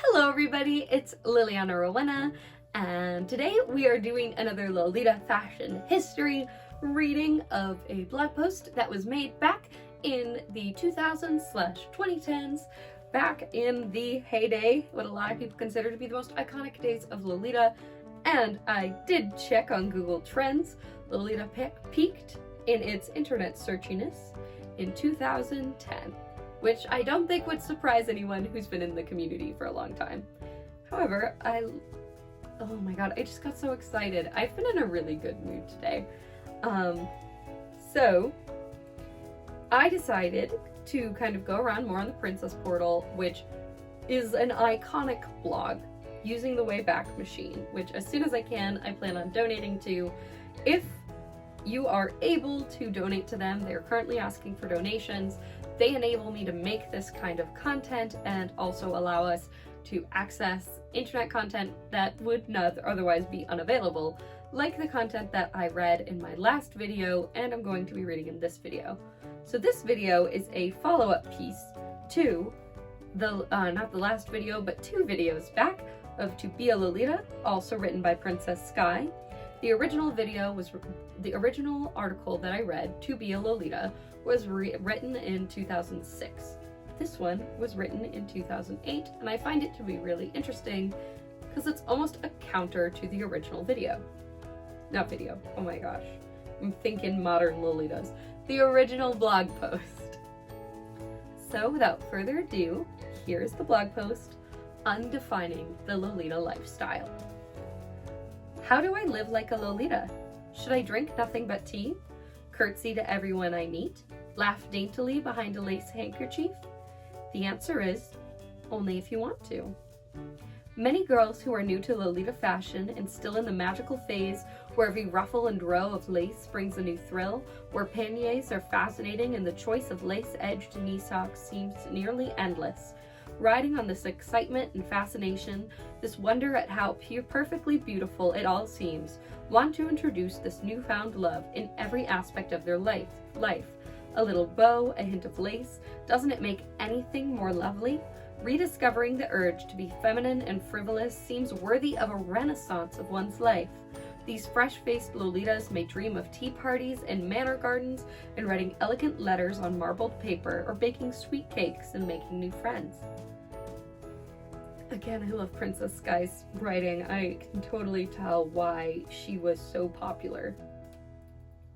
Hello everybody, it's Liliana Rowena, and today we are doing another Lolita fashion history reading of a blog post that was made back in the 2000s/2010s, back in the heyday, what a lot of people consider to be the most iconic days of Lolita. And I did check on Google Trends. Lolita peaked in its internet searchiness in 2010. Which I don't think would surprise anyone who's been in the community for a long time. However, oh my god, I just got so excited. I've been in a really good mood today. So I decided to kind of go around more on the Princess Portal, which is an iconic blog using the Wayback Machine, which as soon as I can, I plan on donating to. If you are able to donate to them, they're currently asking for donations. They enable me to make this kind of content and also allow us to access internet content that would not otherwise be unavailable, like the content that I read in my last video and I'm going to be reading in this video. So this video is a follow-up piece to the, not the last video, but 2 videos back of To Be a Lolita, also written by Princess Sky. The original article that I read, To Be a Lolita, was written in 2006. This one was written in 2008, and I find it to be really interesting because it's almost a counter to the original video. Not video, oh my gosh. I'm thinking modern Lolitas. The original blog post. So without further ado, here's the blog post, Undefining the Lolita Lifestyle. How do I live like a Lolita? Should I drink nothing but tea? Curtsy to everyone I meet? Laugh daintily behind a lace handkerchief? The answer is, only if you want to. Many girls who are new to Lolita fashion and still in the magical phase where every ruffle and row of lace brings a new thrill, where panniers are fascinating and the choice of lace-edged knee socks seems nearly endless, riding on this excitement and fascination, this wonder at how perfectly beautiful it all seems, want to introduce this newfound love in every aspect of their life. A little bow, a hint of lace, doesn't it make anything more lovely? Rediscovering the urge to be feminine and frivolous seems worthy of a renaissance of one's life. These fresh-faced Lolitas may dream of tea parties and manor gardens and writing elegant letters on marbled paper or baking sweet cakes and making new friends. Again, I love Princess Sky's writing. I can totally tell why she was so popular.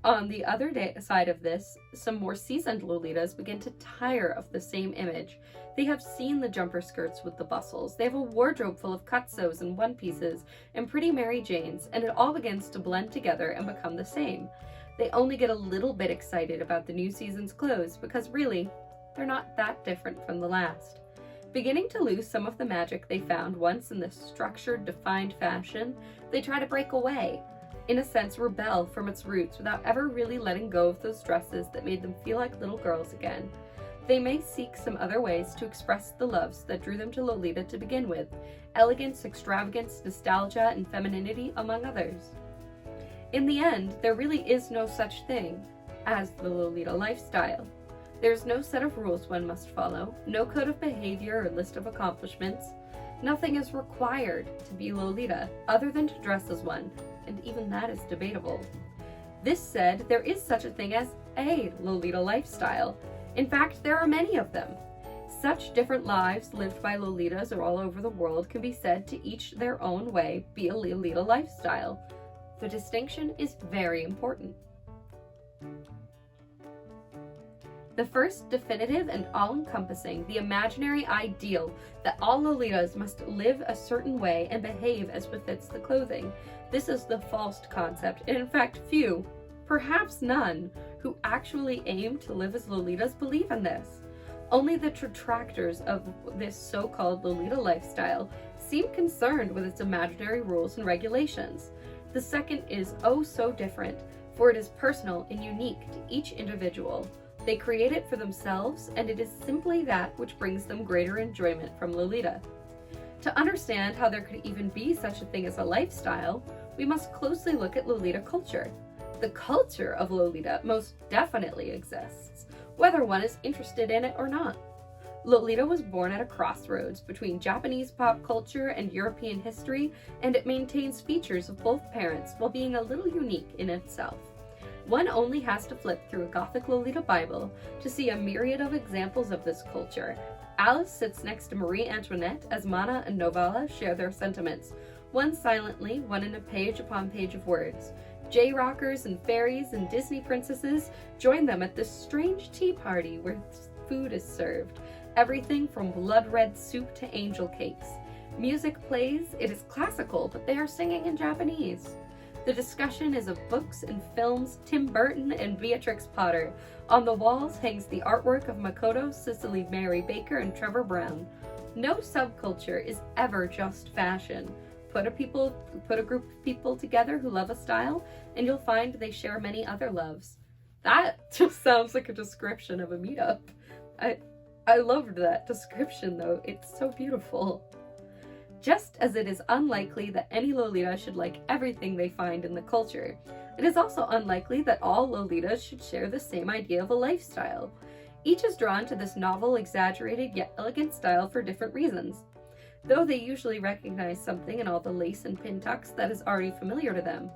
On the other side of this, some more seasoned Lolitas begin to tire of the same image. They have seen the jumper skirts with the bustles. They have a wardrobe full of cutsews and one-pieces and pretty Mary Janes, and it all begins to blend together and become the same. They only get a little bit excited about the new season's clothes because really, they're not that different from the last. Beginning to lose some of the magic they found once in this structured, defined fashion, they try to break away. In a sense, rebel from its roots without ever really letting go of those dresses that made them feel like little girls again. They may seek some other ways to express the loves that drew them to Lolita to begin with, elegance, extravagance, nostalgia, and femininity, among others. In the end, there really is no such thing as the Lolita lifestyle. There's no set of rules one must follow, no code of behavior or list of accomplishments. Nothing is required to be Lolita other than to dress as one, and even that is debatable. This said, there is such a thing as a Lolita lifestyle. In fact, there are many of them. Such different lives lived by Lolitas all over the world can be said to each their own way be a Lolita lifestyle. The distinction is very important. The first, definitive and all-encompassing, the imaginary ideal that all Lolitas must live a certain way and behave as befits the clothing. This is the false concept, and in fact few, perhaps none, who actually aim to live as Lolitas believe in this. Only the detractors of this so-called Lolita lifestyle seem concerned with its imaginary rules and regulations. The second is oh so different, for it is personal and unique to each individual. They create it for themselves, and it is simply that which brings them greater enjoyment from Lolita. To understand how there could even be such a thing as a lifestyle, we must closely look at Lolita culture. The culture of Lolita most definitely exists, whether one is interested in it or not. Lolita was born at a crossroads between Japanese pop culture and European history, and it maintains features of both parents while being a little unique in itself. One only has to flip through a Gothic Lolita Bible to see a myriad of examples of this culture. Alice sits next to Marie Antoinette as Mana and Novala share their sentiments, one silently, one in a page upon page of words. J-rockers and fairies and Disney princesses join them at this strange tea party where food is served. Everything from blood-red soup to angel cakes. Music plays, it is classical, but they are singing in Japanese. The discussion is of books and films, Tim Burton and Beatrix Potter. On the walls hangs the artwork of Makoto, Cicely Mary Baker, and Trevor Brown. No subculture is ever just fashion. Put a group of people together who love a style, and you'll find they share many other loves. That just sounds like a description of a meetup. I loved that description though, it's so beautiful. Just as it is unlikely that any Lolita should like everything they find in the culture, it is also unlikely that all Lolitas should share the same idea of a lifestyle. Each is drawn to this novel, exaggerated yet elegant style for different reasons, though they usually recognize something in all the lace and pin tucks that is already familiar to them,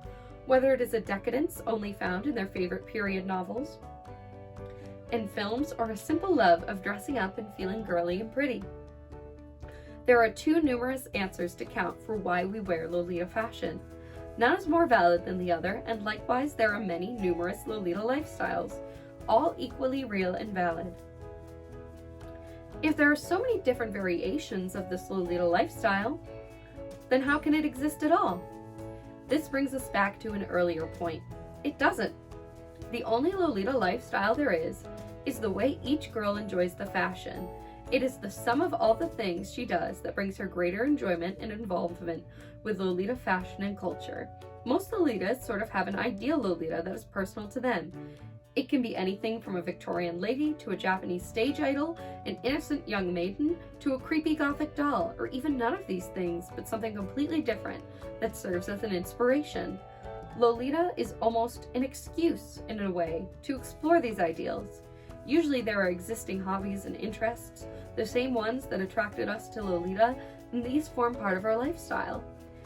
whether it is a decadence only found in their favorite period novels and films, or a simple love of dressing up and feeling girly and pretty. There are too numerous answers to count for why we wear Lolita fashion. None is more valid than the other, and likewise there are many numerous Lolita lifestyles, all equally real and valid. If there are so many different variations of this Lolita lifestyle, then how can it exist at all? This brings us back to an earlier point. It doesn't. The only Lolita lifestyle there is the way each girl enjoys the fashion. It is the sum of all the things she does that brings her greater enjoyment and involvement with Lolita fashion and culture. Most Lolitas sort of have an ideal Lolita that is personal to them. It can be anything from a Victorian lady to a Japanese stage idol, an innocent young maiden to a creepy gothic doll, or even none of these things, but something completely different that serves as an inspiration. Lolita is almost an excuse, in a way, to explore these ideals. Usually there are existing hobbies and interests, the same ones that attracted us to Lolita, and these form part of our lifestyle.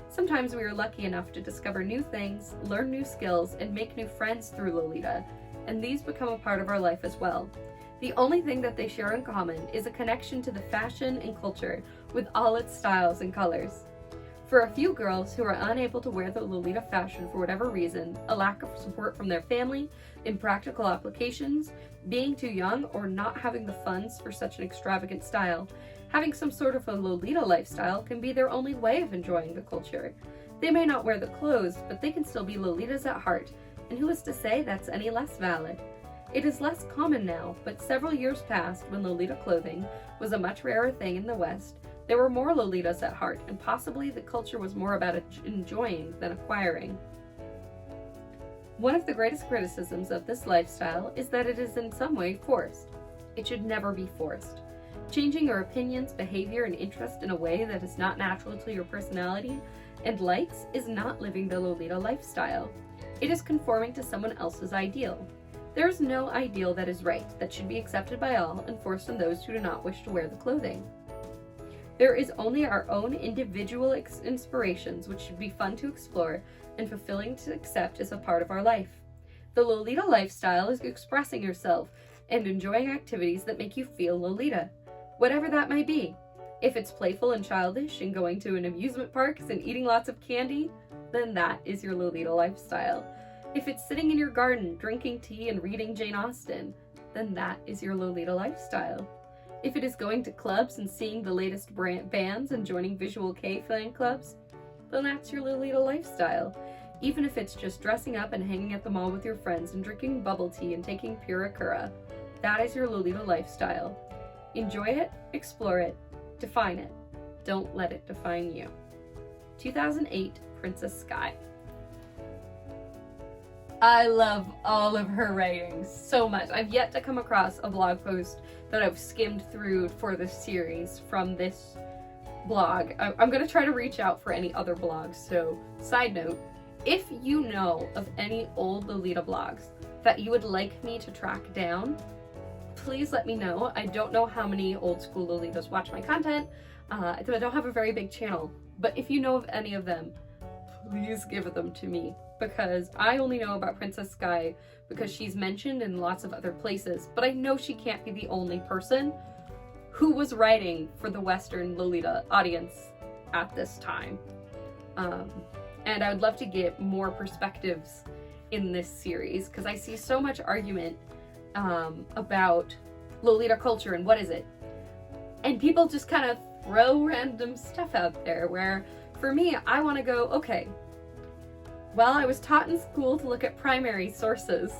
Sometimes we are lucky enough to discover new things, learn new skills, and make new friends through Lolita, and these become a part of our life as well. The only thing that they share in common is a connection to the fashion and culture with all its styles and colors. For a few girls who are unable to wear the Lolita fashion for whatever reason, a lack of support from their family, impractical applications, being too young, or not having the funds for such an extravagant style, having some sort of a Lolita lifestyle can be their only way of enjoying the culture. They may not wear the clothes, but they can still be Lolitas at heart, and who is to say that's any less valid? It is less common now, but several years past when Lolita clothing was a much rarer thing in the West, there were more Lolitas at heart, and possibly the culture was more about enjoying than acquiring. One of the greatest criticisms of this lifestyle is that it is in some way forced. It should never be forced. Changing your opinions, behavior, and interest in a way that is not natural to your personality and likes is not living the Lolita lifestyle. It is conforming to someone else's ideal. There is no ideal that is right, that should be accepted by all and forced on those who do not wish to wear the clothing. There is only our own individual inspirations, which should be fun to explore and fulfilling to accept as a part of our life. The Lolita lifestyle is expressing yourself and enjoying activities that make you feel Lolita, whatever that may be. If it's playful and childish and going to an amusement park and eating lots of candy, then that is your Lolita lifestyle. If it's sitting in your garden, drinking tea and reading Jane Austen, then that is your Lolita lifestyle. If it is going to clubs and seeing the latest bands and joining Visual K fan clubs, then that's your Lolita lifestyle. Even if it's just dressing up and hanging at the mall with your friends and drinking bubble tea and taking Purakura, that is your Lolita lifestyle. Enjoy it, explore it, define it. Don't let it define you. 2008, Princess Sky. I love all of her writings so much. I've yet to come across a blog post that I've skimmed through for this series from this blog. I'm going to try to reach out for any other blogs. So, side note, if you know of any old Lolita blogs that you would like me to track down, please let me know. I don't know how many old school Lolitas watch my content. I don't have a very big channel, but if you know of any of them, please give them to me, because I only know about Princess Sky because she's mentioned in lots of other places, but I know she can't be the only person who was writing for the Western Lolita audience at this time. And I would love to get more perspectives in this series, because I see so much argument about Lolita culture and what is it. And people just kind of throw random stuff out there, where for me, I want to go, okay, well, I was taught in school to look at primary sources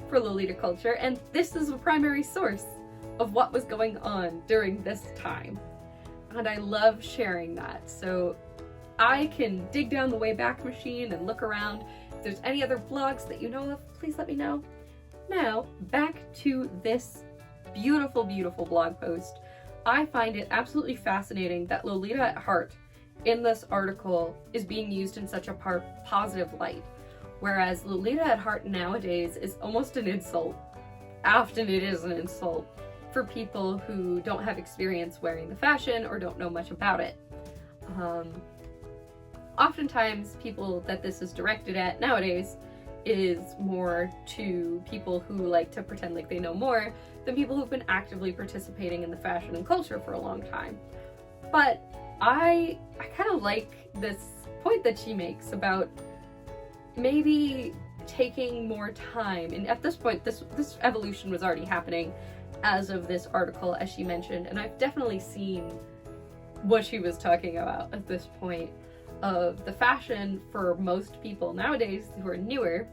for Lolita culture, and this is a primary source of what was going on during this time. And I love sharing that. So I can dig down the Wayback Machine and look around. If there's any other blogs that you know of, please let me know. Now, back to this beautiful, beautiful blog post. I find it absolutely fascinating that Lolita at Heart in this article is being used in such a positive light, whereas Lolita at Heart nowadays is almost an insult. Often it is an insult for people who don't have experience wearing the fashion or don't know much about it. Oftentimes people that this is directed at nowadays is more to people who like to pretend like they know more than people who've been actively participating in the fashion and culture for a long time. But I kind of like this point that she makes about maybe taking more time. And at this point, this evolution was already happening as of this article, as she mentioned, and I've definitely seen what she was talking about at this point of the fashion for most people nowadays who are newer.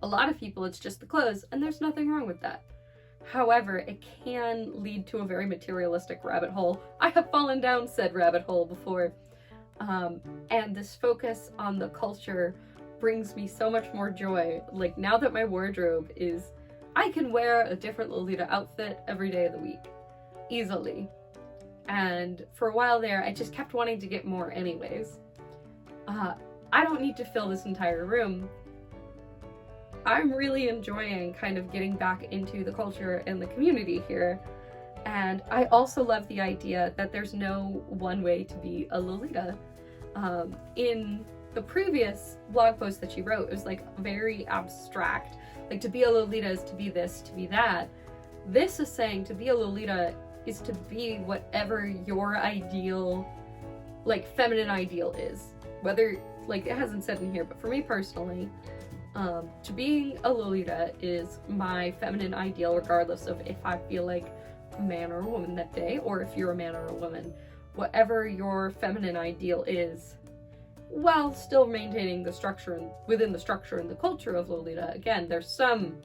A lot of people, it's just the clothes, and there's nothing wrong with that. However, it can lead to a very materialistic rabbit hole. I have fallen down said rabbit hole before. And this focus on the culture brings me so much more joy. Like, now that my wardrobe is, I can wear a different Lolita outfit every day of the week, easily. And for a while there, I just kept wanting to get more anyways. I don't need to fill this entire room. I'm really enjoying kind of getting back into the culture and the community here. And I also love the idea that there's no one way to be a Lolita. In the previous blog post that she wrote, it was like very abstract. Like, to be a Lolita is to be this, to be that. This is saying to be a Lolita is to be whatever your ideal, like, feminine ideal is. Whether, like, it hasn't said in here, but for me personally, to being a Lolita is my feminine ideal, regardless of if I feel like a man or a woman that day, or if you're a man or a woman. Whatever your feminine ideal is, while still maintaining the structure, within the structure and the culture of Lolita. Again, there's some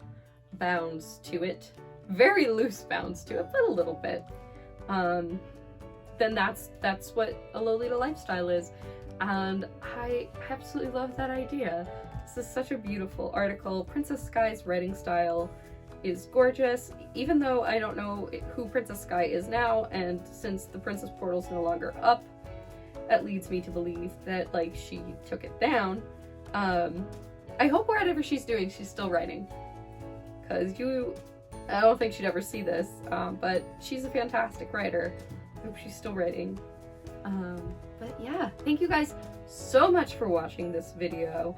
bounds to it, very loose bounds to it, but a little bit. Then that's what a Lolita lifestyle is. And I absolutely love that idea. This is such a beautiful article. Princess Sky's writing style is gorgeous, even though I don't know who Princess Sky is now, and since the Princess Portal's no longer up, that leads me to believe that, like, she took it down. I hope whatever she's doing, she's still writing. Because I don't think she'd ever see this, but she's a fantastic writer. I hope she's still writing. But yeah, thank you guys so much for watching this video.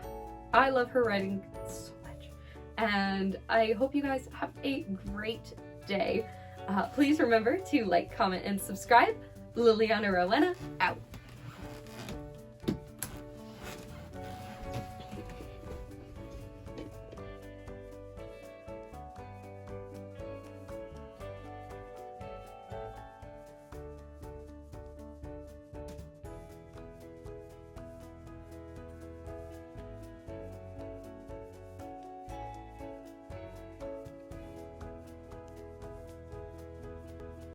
I love her writing so much. And I hope you guys have a great day. Please remember to like, comment, and subscribe. Liliana Rowena, out.